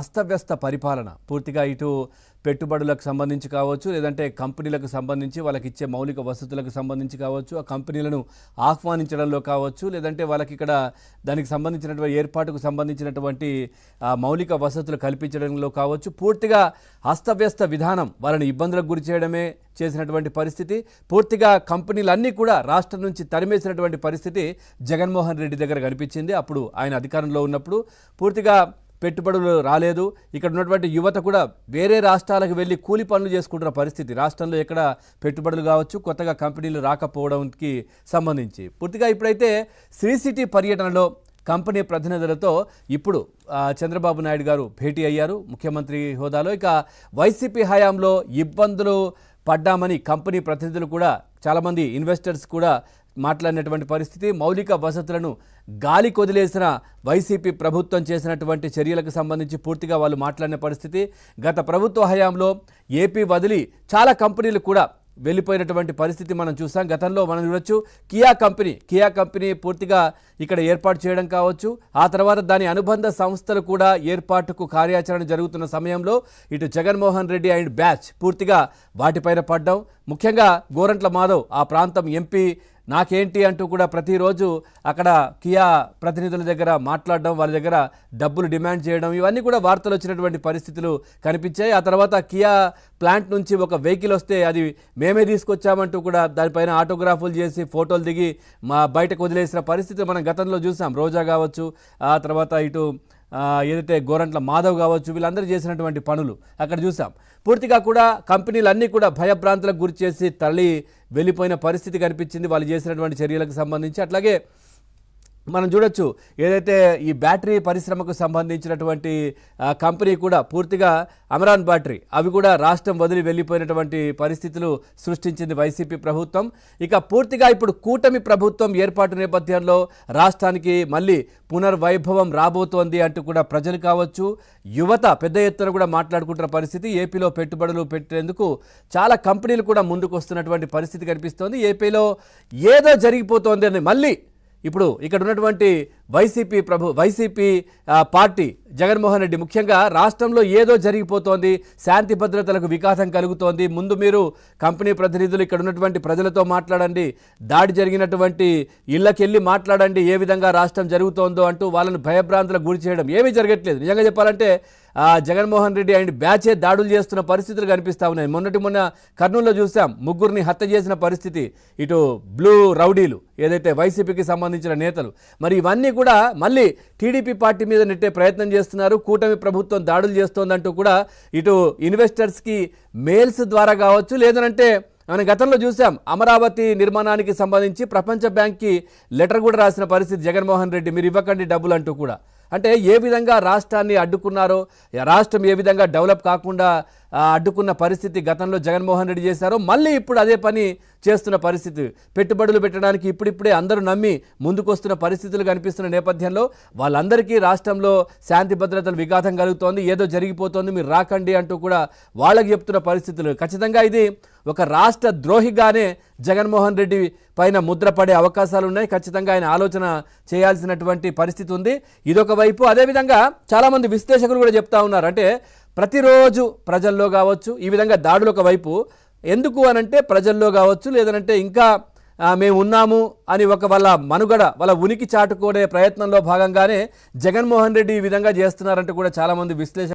అస్తవ్యస్త పరిపాలన పూర్తిగా ఇటు పెట్టుబడులకు సంబంధించి కావచ్చు, లేదంటే కంపెనీలకు సంబంధించి వాళ్ళకి ఇచ్చే మౌలిక వసతులకు సంబంధించి కావచ్చు, ఆ కంపెనీలను ఆహ్వానించడంలో కావచ్చు, లేదంటే వాళ్ళకి ఇక్కడ దానికి సంబంధించినటువంటి ఏర్పాటుకు సంబంధించినటువంటి మౌలిక వసతులు కల్పించడంలో కావచ్చు, పూర్తిగా అస్తవ్యస్త విధానం వాళ్ళని ఇబ్బందులకు గురి చేయడమే చేసినటువంటి పరిస్థితి. పూర్తిగా కంపెనీలన్నీ కూడా రాష్ట్రం నుంచి తరిమేసినటువంటి పరిస్థితి జగన్మోహన్ రెడ్డి దగ్గర కనిపించింది. అప్పుడు ఆయన అధికారంలో ఉన్నప్పుడు పూర్తిగా పెట్టుబడులు రాలేదు. ఇక్కడ ఉన్నటువంటి యువత కూడా వేరే రాష్ట్రాలకు వెళ్ళి కూలి పనులు చేసుకుంటున్న పరిస్థితి. రాష్ట్రంలో ఎక్కడ పెట్టుబడులు కావచ్చు, కొత్తగా కంపెనీలు రాకపోవడానికి సంబంధించి పూర్తిగా ఇప్పుడైతే శ్రీ సిటీ పర్యటనలో కంపెనీ ప్రతినిధులతో ఇప్పుడు చంద్రబాబు నాయుడు గారు భేటీ అయ్యారు ముఖ్యమంత్రి హోదాలో. ఇక వైసీపీ హయాంలో ఇబ్బందులు పడ్డామని కంపెనీ ప్రతినిధులు కూడా చాలామంది ఇన్వెస్టర్స్ కూడా మాట్లాడినటువంటి పరిస్థితి. మౌలిక వసతులను గాలి కొదిలేసిన వైసీపీ ప్రభుత్వం చేసినటువంటి చర్యలకు సంబంధించి పూర్తిగా వాళ్ళు మాట్లాడిన పరిస్థితి. గత ప్రభుత్వ హయాంలో ఏపీ వదిలి చాలా కంపెనీలు కూడా వెళ్ళిపోయినటువంటి పరిస్థితి మనం చూసాం. గతంలో మనం చూడొచ్చు కియా కంపెనీ పూర్తిగా ఇక్కడ ఏర్పాటు చేయడం కావచ్చు, ఆ తర్వాత దాని అనుబంధ సంస్థలు కూడా ఏర్పాటుకు కార్యాచరణ జరుగుతున్న సమయంలో ఇటు జగన్మోహన్ రెడ్డి అండ్ బ్యాచ్ పూర్తిగా వాటిపైన పడ్డం. ముఖ్యంగా గోరంట్ల మాధవ్ ఆ ప్రాంతం ఎంపీ నాకేంటి అంటూ కూడా ప్రతిరోజు అక్కడ కియా ప్రతినిధుల దగ్గర మాట్లాడడం, వాళ్ళ దగ్గర డబ్బులు డిమాండ్ చేయడం, ఇవన్నీ కూడా వార్తలు వచ్చినటువంటి పరిస్థితులు కనిపించాయి. ఆ తర్వాత కియా ప్లాంట్ నుంచి ఒక వెహికల్ వస్తే అది మేమే తీసుకొచ్చామంటూ కూడా దానిపైన ఆటోగ్రాఫులు చేసి ఫోటోలు దిగి బయటకు వదిలేసిన పరిస్థితి మనం గతంలో చూసాం. రోజా కావచ్చు, ఆ తర్వాత ఇటు ఏదైతే గోరంట్ల మాధవ్ కావచ్చు, వీళ్ళందరూ చేసినటువంటి పనులు అక్కడ చూసాం. పూర్తిగా కూడా కంపెనీలన్నీ కూడా భయభ్రాంతులకు గురి చేసి తరలి వెళ్ళిపోయిన పరిస్థితి కనిపించింది వాళ్ళు చేసినటువంటి చర్యలకు సంబంధించి. అట్లాగే మనం చూడొచ్చు ఏదైతే ఈ బ్యాటరీ పరిశ్రమకు సంబంధించినటువంటి కంపెనీ కూడా పూర్తిగా అమరాన్ బ్యాటరీ అవి కూడా రాష్ట్రం వదిలి వెళ్ళిపోయినటువంటి పరిస్థితులు సృష్టించింది వైసీపీ ప్రభుత్వం. ఇక పూర్తిగా ఇప్పుడు కూటమి ప్రభుత్వం ఏర్పాటు నేపథ్యంలో రాష్ట్రానికి మళ్ళీ పునర్వైభవం రాబోతోంది అంటూ కూడా ప్రజలు కావచ్చు, యువత పెద్ద ఎత్తున కూడా మాట్లాడుకుంటున్న పరిస్థితి. ఏపీలో పెట్టుబడులు పెట్టేందుకు చాలా కంపెనీలు కూడా ముందుకు వస్తున్నటువంటి పరిస్థితి కనిపిస్తోంది. ఏపీలో ఏదో జరిగిపోతోంది అని మళ్ళీ ఇప్పుడు ఇక్కడ ఉన్నటువంటి వైసీపీ పార్టీ జగన్మోహన్ రెడ్డి ముఖ్యంగా రాష్ట్రంలో ఏదో జరిగిపోతోంది, శాంతి భద్రతలకు వికాసం కలుగుతోంది, ముందు మీరు కంపెనీ ప్రతినిధులు ఇక్కడ ఉన్నటువంటి ప్రజలతో మాట్లాడండి, దాడి జరిగినటువంటి ఇళ్ళకెళ్ళి మాట్లాడండి, ఏ విధంగా రాష్ట్రం జరుగుతోందో అంటూ వాళ్ళని భయభ్రాంతులకు గురి చేయడం ఏమీ జరగట్లేదు. నిజంగా చెప్పాలంటే జగన్మోహన్ రెడ్డి అండ్ బ్యాచే దాడులు చేస్తున్న పరిస్థితులు కనిపిస్తూ ఉన్నాయి. మొన్న కర్నూలులో చూసాం, ముగ్గురిని హత్య చేసిన పరిస్థితి. ఇటు బ్లూ రౌడీలు ఏదైతే వైసీపీకి సంబంధించిన నేతలు, మరి ఇవన్నీ కూడా మళ్ళీ టీడీపీ పార్టీ మీద నెట్టే ప్రయత్నం చేస్తున్నారు. కూటమి ప్రభుత్వం దాడులు చేస్తోందంటూ కూడా ఇటు ఇన్వెస్టర్స్కి మెయిల్స్ ద్వారా కావచ్చు, లేదనంటే మనం గతంలో చూసాం అమరావతి నిర్మాణానికి సంబంధించి ప్రపంచ బ్యాంక్కి లెటర్ కూడా రాసిన పరిస్థితి జగన్మోహన్ రెడ్డి, మీరు ఇవ్వకండి డబ్బులు అంటూ కూడా. అంటే ఏ విధంగా రాష్ట్రాన్ని అడ్డుకున్నారో, రాష్ట్రం ఏ విధంగా డెవలప్ కాకుండా అడ్డుకున్న పరిస్థితి గతంలో జగన్మోహన్ రెడ్డి చేశారో మళ్ళీ ఇప్పుడు అదే పని చేస్తున్న పరిస్థితి. పెట్టుబడులు పెట్టడానికి ఇప్పుడిప్పుడే అందరూ నమ్మి ముందుకొస్తున్న పరిస్థితులు కనిపిస్తున్న నేపథ్యంలో వాళ్ళందరికీ రాష్ట్రంలో శాంతి భద్రతలు విఘాతం కలుగుతోంది, ఏదో జరిగిపోతోంది, మీరు రాకండి అంటూ కూడా వాళ్ళకి చెప్తున్న పరిస్థితులు. ఖచ్చితంగా ఇది ఒక రాష్ట్ర ద్రోహిగానే జగన్మోహన్ రెడ్డి పైన ముద్ర పడే అవకాశాలు ఉన్నాయి. ఖచ్చితంగా ఆయన ఆలోచన చేయాల్సినటువంటి పరిస్థితి ఉంది. ఇదొక వైపు. అదేవిధంగా చాలామంది విశ్లేషకులు కూడా చెప్తా ఉన్నారు, అంటే ప్రతిరోజు ప్రజల్లో కావచ్చు ఈ విధంగా దాడులు ఒక వైపు, ఎందుకు అనంటే ప్రజల్లో కావచ్చు, లేదనంటే ఇంకా మేము ఉన్నాము అని ఒక వాళ్ళ మనుగడ, వాళ్ళ ఉనికి చాటుకునే ప్రయత్నంలో భాగంగానే జగన్మోహన్ రెడ్డి ఈ విధంగా చేస్తున్నారంటూ కూడా చాలామంది విశ్లేషకులు